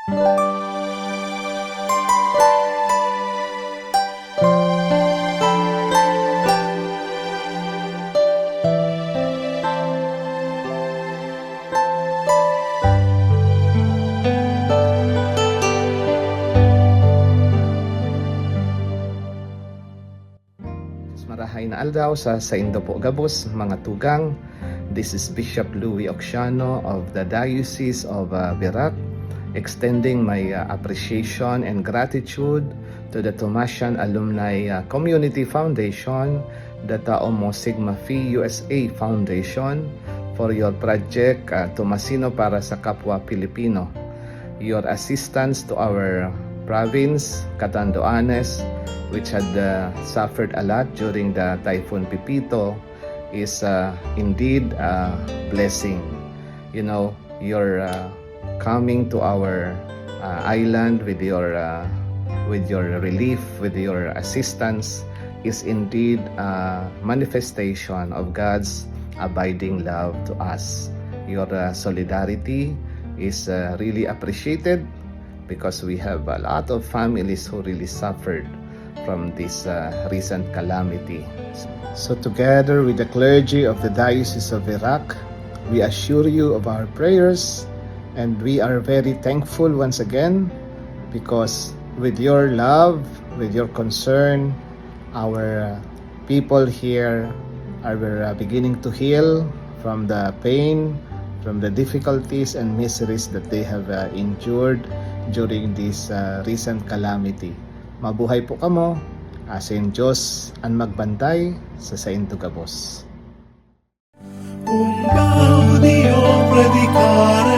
Marahay na aldaw sa Indo po Gabos, mga tugang. This is Bishop Louis Oxiano of the Diocese of Virac, extending my appreciation and gratitude to the Tomasian Alumni Community Foundation, the Tau Mo Sigma Phi USA Foundation, for your project Tomasino para sa Kapwa Pilipino. Your assistance to our province, Catanduanes, which had suffered a lot during the Typhoon Pipito, is indeed a blessing. You know, your coming to our island with your relief, with your assistance, is indeed a manifestation of God's abiding love to us. Your solidarity is really appreciated, because we have a lot of families who really suffered from this recent calamity. So together with the clergy of the Diocese of Virac, we assure you of our prayers, and we are very thankful once again, because with your love, with your concern, our people here are beginning to heal from the pain, from the difficulties and miseries that they have endured during this recent calamity. Mabuhay po kamo, asin Diyos ang magbantay sa Indo Gabos. Un gaudio predicare